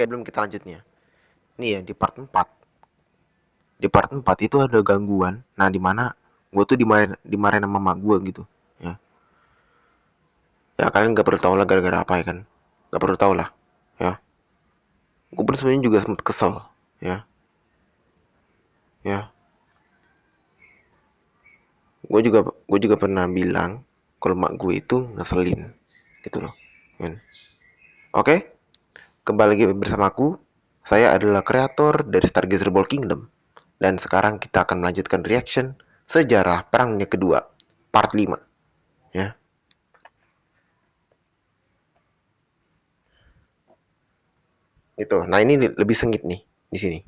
Oke, belum kita lanjutnya. Nih ya, di part 4. Di part 4 itu ada gangguan. Nah, di mana gue tuh dimarahin sama mama gue gitu. Ya. Ya kalian gak perlu tahu lah gara-gara apa ya kan. Gak perlu tahu lah. Ya. Gue pun sebenarnya juga sempet kesel. Ya. Ya. Gue juga pernah bilang kalau mak gue itu ngeselin. Gitu loh. Kan. Oke. Kembali lagi bersamaku. Saya adalah kreator dari Stargazer Ball Kingdom. Dan sekarang kita akan melanjutkan reaction sejarah Perang Dunia Kedua, part 5. Ya. Itu. Nah, ini lebih sengit nih di sini.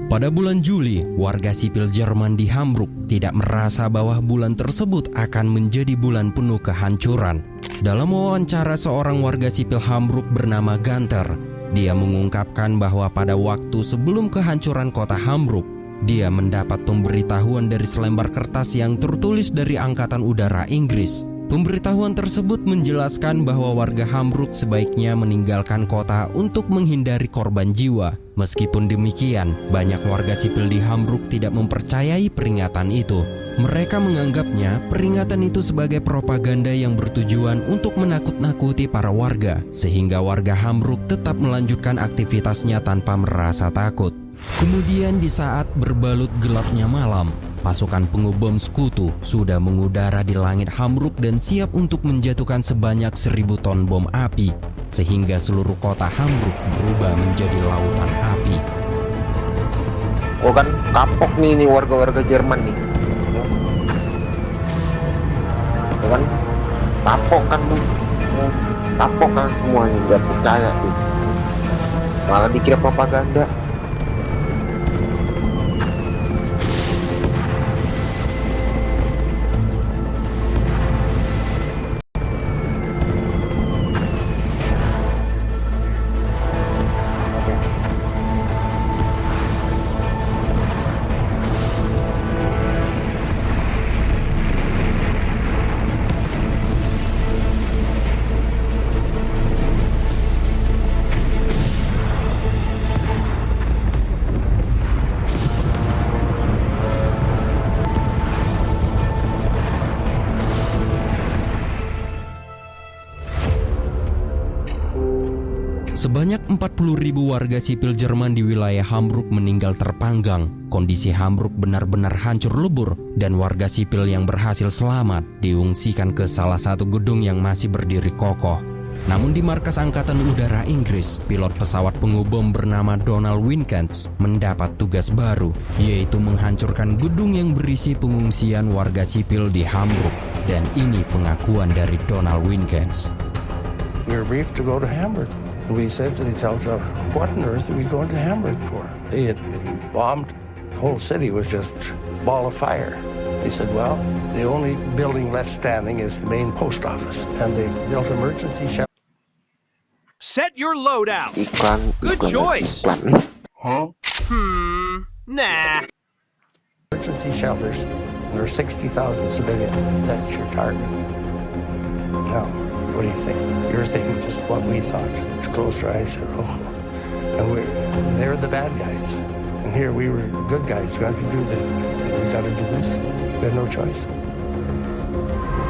Pada bulan Juli, warga sipil Jerman di Hamburg tidak merasa bahwa bulan tersebut akan menjadi bulan penuh kehancuran. Dalam wawancara seorang warga sipil Hamburg bernama Gunther, dia mengungkapkan bahwa pada waktu sebelum kehancuran kota Hamburg, dia mendapat pemberitahuan dari selembar kertas yang tertulis dari Angkatan Udara Inggris. Pemberitahuan tersebut menjelaskan bahwa warga Hamburg sebaiknya meninggalkan kota untuk menghindari korban jiwa. Meskipun demikian, banyak warga sipil di Hamburg tidak mempercayai peringatan itu. Mereka menganggapnya peringatan itu sebagai propaganda yang bertujuan untuk menakut-nakuti para warga, sehingga warga Hamburg tetap melanjutkan aktivitasnya tanpa merasa takut. Kemudian di saat berbalut gelapnya malam, pasukan pengubom sekutu sudah mengudara di langit Hamburg dan siap untuk menjatuhkan sebanyak 1000 ton bom api, sehingga seluruh kota Hamburg berubah menjadi lautan api. Oh kan kapok nih warga-warga Jerman nih. Ya kan kapok kan tuh. Kapok kan semuanya, nggak percaya tuh. Malah dikira propaganda. Sebanyak 40.000 warga sipil Jerman di wilayah Hamburg meninggal terpanggang. Kondisi Hamburg benar-benar hancur lebur dan warga sipil yang berhasil selamat diungsikan ke salah satu gedung yang masih berdiri kokoh. Namun di markas Angkatan Udara Inggris, pilot pesawat pengubom bernama Donald Winkens mendapat tugas baru, yaitu menghancurkan gedung yang berisi pengungsian warga sipil di Hamburg. Dan ini pengakuan dari Donald Winkens. We were briefed to go to Hamburg. We said to the telegraph, what on earth are we going to Hamburg for? They had been bombed. The whole city was just a ball of fire. They said, well, the only building left standing is the main post office, and they've built emergency shelters. Set your load out. Good choice. Huh? Nah. Emergency shelters. There are 60,000 civilians. That's your target. Now, what do you think? You're thinking just what we thought. Just closed our eyes and said, oh. And they're the bad guys. And here we were good guys. Going to do this. We got to do this. We had no choice.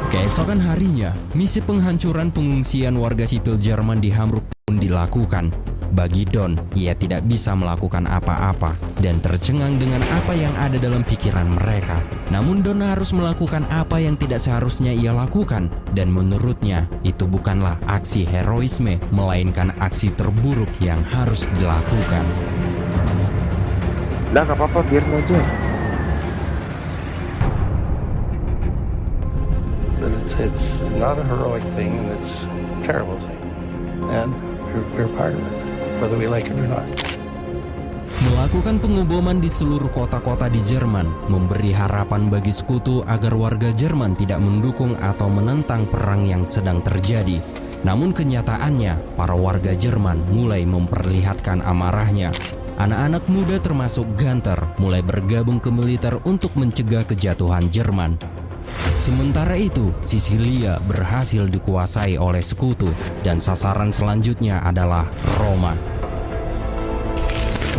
Keesokan harinya, misi penghancuran pengungsian warga sipil Jerman di Hamburg pun dilakukan. Bagi Don, ia tidak bisa melakukan apa-apa dan tercengang dengan apa yang ada dalam pikiran mereka. Namun Don harus melakukan apa yang tidak seharusnya ia lakukan, dan menurutnya itu bukanlah aksi heroisme, melainkan aksi terburuk yang harus dilakukan. Udah gak apa-apa, biarin aja. But it's not a heroic thing, and it's a terrible thing. And we're part of it, whether we like it or not. Melakukan pengoboman di seluruh kota-kota di Jerman memberi harapan bagi sekutu agar warga Jerman tidak mendukung atau menentang perang yang sedang terjadi. Namun kenyataannya, para warga Jerman mulai memperlihatkan amarahnya. Anak-anak muda termasuk Gunther mulai bergabung ke militer untuk mencegah kejatuhan Jerman. Sementara itu, Sisilia berhasil dikuasai oleh sekutu dan sasaran selanjutnya adalah Roma.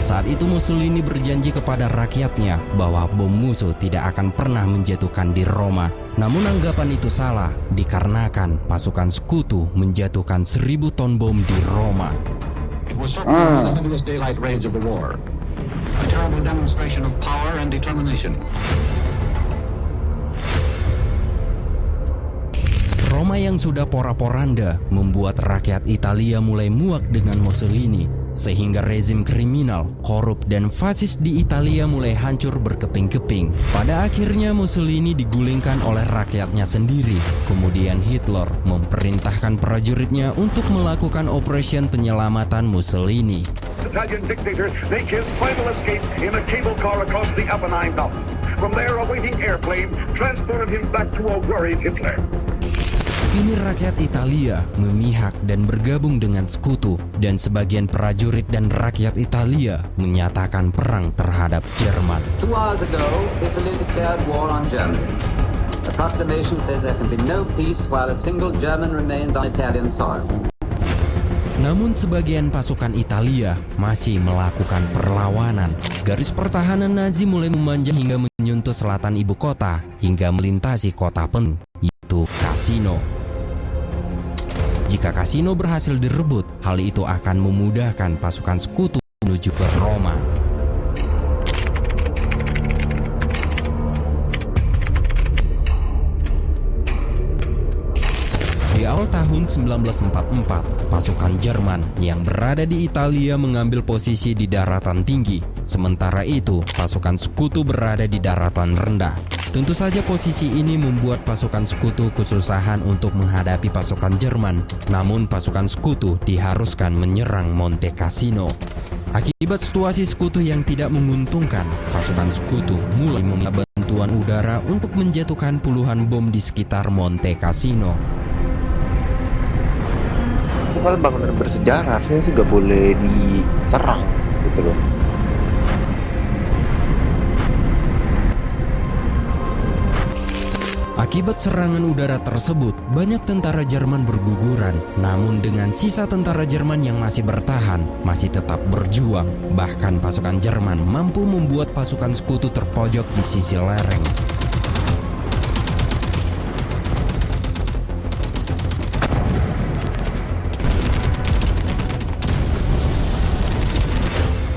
Saat itu Mussolini berjanji kepada rakyatnya bahwa bom musuh tidak akan pernah menjatuhkan di Roma. Namun anggapan itu salah dikarenakan pasukan sekutu menjatuhkan 1000 ton bom di Roma. It was certainly the simplest daylight raids of the war. A terrible demonstration of power and determination. Roma yang sudah pora-poranda membuat rakyat Italia mulai muak dengan Mussolini, sehingga rezim kriminal, korup, dan fasis di Italia mulai hancur berkeping-keping. Pada akhirnya Mussolini digulingkan oleh rakyatnya sendiri. Kemudian Hitler memerintahkan prajuritnya untuk melakukan operasi penyelamatan Mussolini. Italian dictator make his final escape in a cable car across the Apennine Mountains. From there, a waiting airplane transported him back to a worried Hitler. Kini rakyat Italia memihak dan bergabung dengan sekutu, dan sebagian prajurit dan rakyat Italia menyatakan perang terhadap Jerman. 2 hours ago, Italy declared war on Germany. The proclamation says there can be no peace while a single German remains on Italian soil. Namun sebagian pasukan Italia masih melakukan perlawanan. Garis pertahanan Nazi mulai memanjang hingga menyentuh selatan ibu kota, hingga melintasi kota penting, yaitu Cassino. Jika Cassino berhasil direbut, hal itu akan memudahkan pasukan sekutu menuju ke Roma. Di awal tahun 1944, pasukan Jerman yang berada di Italia mengambil posisi di daratan tinggi. Sementara itu, pasukan sekutu berada di daratan rendah. Tentu saja posisi ini membuat pasukan sekutu kesusahan untuk menghadapi pasukan Jerman. Namun pasukan sekutu diharuskan menyerang Monte Cassino. Akibat situasi sekutu yang tidak menguntungkan, pasukan sekutu mulai meminta bantuan udara untuk menjatuhkan puluhan bom di sekitar Monte Cassino. Itu kalau bangunan bersejarah harusnya sih gak boleh diserang gitu loh. Akibat serangan udara tersebut, banyak tentara Jerman berguguran. Namun dengan sisa tentara Jerman yang masih bertahan, masih tetap berjuang. Bahkan pasukan Jerman mampu membuat pasukan sekutu terpojok di sisi lereng.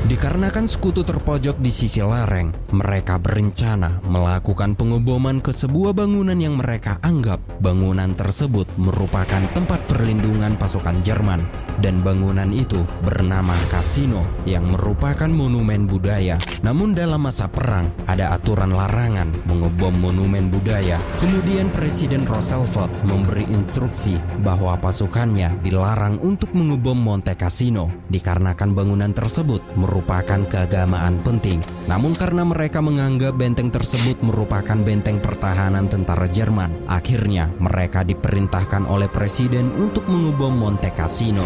Dikarenakan sekutu terpojok di sisi lereng, mereka berencana melakukan pengeboman ke sebuah bangunan yang mereka anggap bangunan tersebut merupakan tempat perlindungan pasukan Jerman. Dan bangunan itu bernama Cassino yang merupakan monumen budaya. Namun dalam masa perang ada aturan larangan mengebom monumen budaya. Kemudian Presiden Roosevelt memberi instruksi bahwa pasukannya dilarang untuk mengebom Monte Cassino dikarenakan bangunan tersebut merupakan keagamaan penting. Namun karena mereka menganggap benteng tersebut merupakan benteng pertahanan tentara Jerman, akhirnya mereka diperintahkan oleh presiden untuk mengebom Monte Cassino.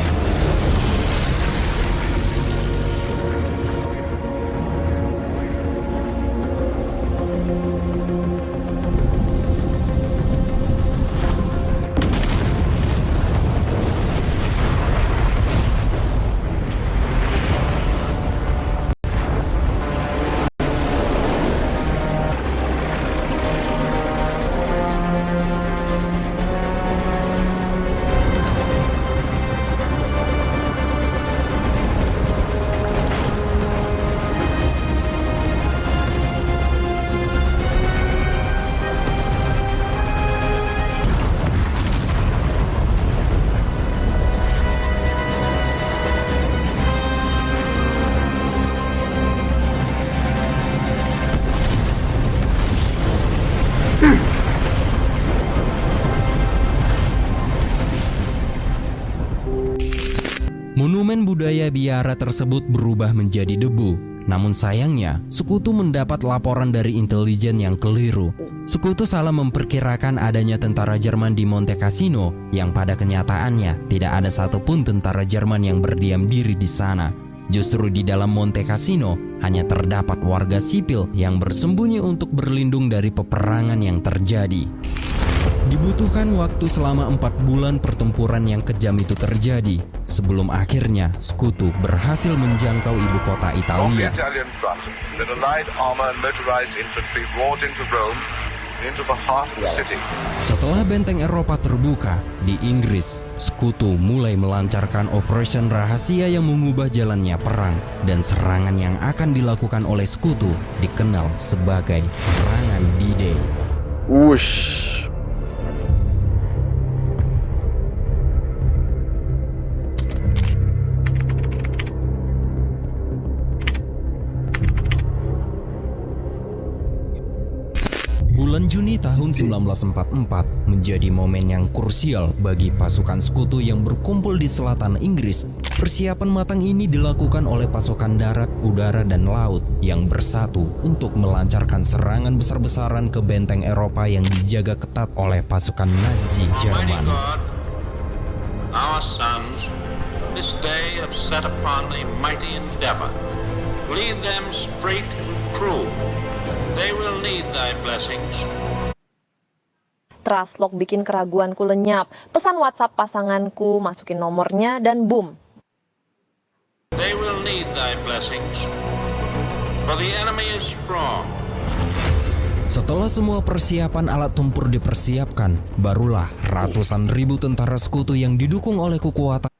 Monumen budaya biara tersebut berubah menjadi debu. Namun sayangnya, sekutu mendapat laporan dari intelijen yang keliru. Sekutu salah memperkirakan adanya tentara Jerman di Monte Cassino, yang pada kenyataannya tidak ada satupun tentara Jerman yang berdiam diri di sana. Justru di dalam Monte Cassino hanya terdapat warga sipil yang bersembunyi untuk berlindung dari peperangan yang terjadi. Dibutuhkan waktu selama 4 bulan pertempuran yang kejam itu terjadi sebelum akhirnya sekutu berhasil menjangkau ibu kota On the Italia. Italian front, the light armor and motorized infantry roared into Rome, into the heart of the city. Setelah benteng Eropa terbuka, di Inggris, sekutu mulai melancarkan operasi rahasia yang mengubah jalannya perang, dan serangan yang akan dilakukan oleh sekutu dikenal sebagai serangan D-Day. Wush. Bulan Juni tahun 1944 menjadi momen yang krusial bagi pasukan sekutu yang berkumpul di selatan Inggris. Persiapan matang ini dilakukan oleh pasukan darat, udara, dan laut yang bersatu untuk melancarkan serangan besar-besaran ke benteng Eropa yang dijaga ketat oleh pasukan Nazi Jerman. Almighty God, our sons, this day have set upon a mighty endeavor. Lead them straight and true. They will need thy blessings. Trustlock bikin keraguanku lenyap. Pesan WhatsApp pasanganku, masukin nomornya, dan boom. They will need thy blessings. For the enemy is strong. Setelah semua persiapan alat tempur dipersiapkan, barulah ratusan ribu tentara sekutu yang didukung oleh kekuatan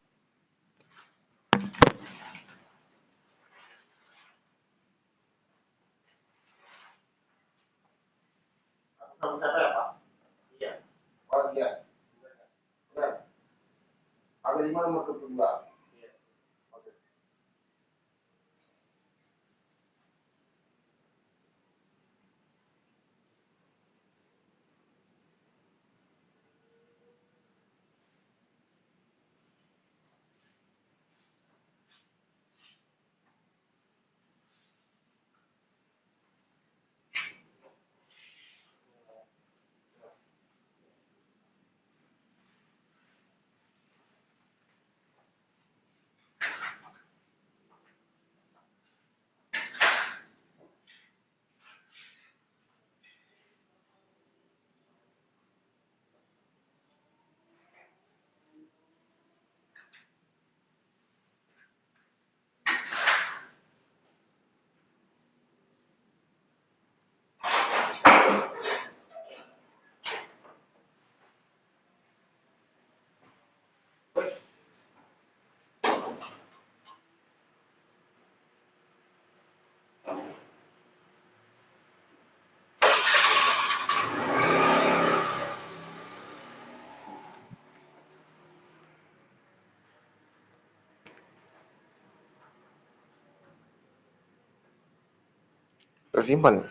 Tersimpan.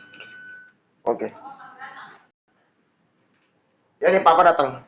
Oke. Ya nih papa datang.